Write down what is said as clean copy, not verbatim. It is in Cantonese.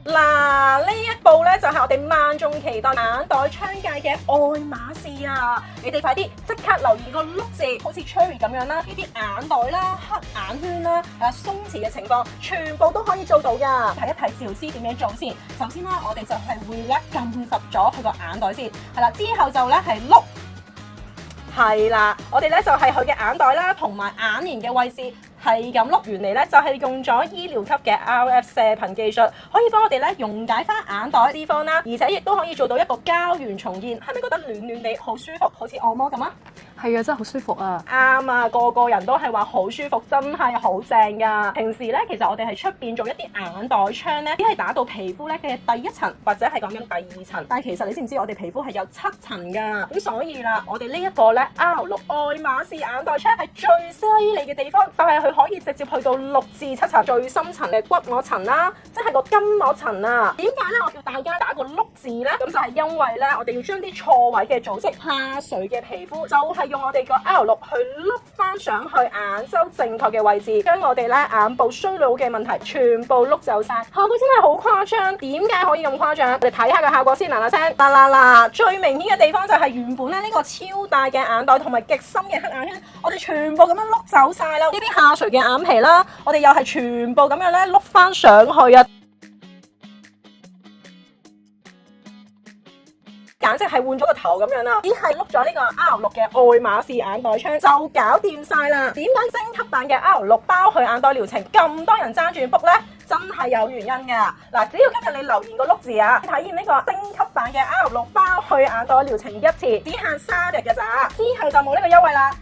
嗱，呢一部咧就係我哋萬眾期待眼袋槍界嘅愛馬仕啊！你哋快啲即刻留意個碌字，好似 Cherry 咁樣啦，呢啲眼袋啦、黑眼圈啦、鬆弛嘅情況，全部都可以做到噶。睇一睇趙師點樣做先。首先啦，我哋就係會咧撳實咗佢個眼袋先，係啦，之後就咧係碌。係啦，我哋咧就係佢嘅眼袋啦，同埋眼簾嘅位置。係咁碌完嚟咧，就係用咗醫療級嘅 RF 射頻技術，可以幫我哋咧溶解翻眼袋嘅地方啦，而且亦都可以做到一個膠原重現。係咪覺得暖暖地好舒服，好似按摩咁啊？係啊，真係好舒服啊！啱啊，個個人都係話好舒服，真係好正噶。平時咧，其實我哋係出邊做一啲眼袋槍咧，只係打到皮膚咧嘅第一層，或者係講緊第二層。但係其實你知唔知我哋皮膚係有7層噶？咁所以啦，我哋呢一個咧 R6愛馬仕眼袋槍係最犀利嘅地方，就係佢可以直接去到6至7層最深層嘅骨膜層啦，即係個筋膜層啊。點解咧我叫大家打個碌字咧？咁就係因為咧，我哋要將啲錯位嘅組織下垂嘅皮膚，就係用我哋個 R6去碌翻上去眼周正確嘅位置，將我哋咧眼部衰老嘅問題全部碌走晒。效果真係好誇張，點解可以咁誇張？我哋睇下個效果先，嗱嗱聲，嗱，最明顯嘅地方就係原本咧呢個超大嘅眼袋同埋極深嘅黑眼圈，我哋全部咁樣碌走晒啦。呢啲下垂嘅眼皮啦，我哋又係全部咁樣咧碌翻上去啊！簡直係換咗個頭咁樣啦，只係碌咗呢個 R6嘅愛馬仕眼袋槍就搞掂晒啦。點解升級版嘅 R6包去眼袋療程咁多人爭住 book 呢？真係有原因㗎。嗱，只要今日你留言個碌字啊，體驗呢個升級版嘅 R6包去眼袋療程1次，只限3日㗎咋，之後就冇呢個優惠啦。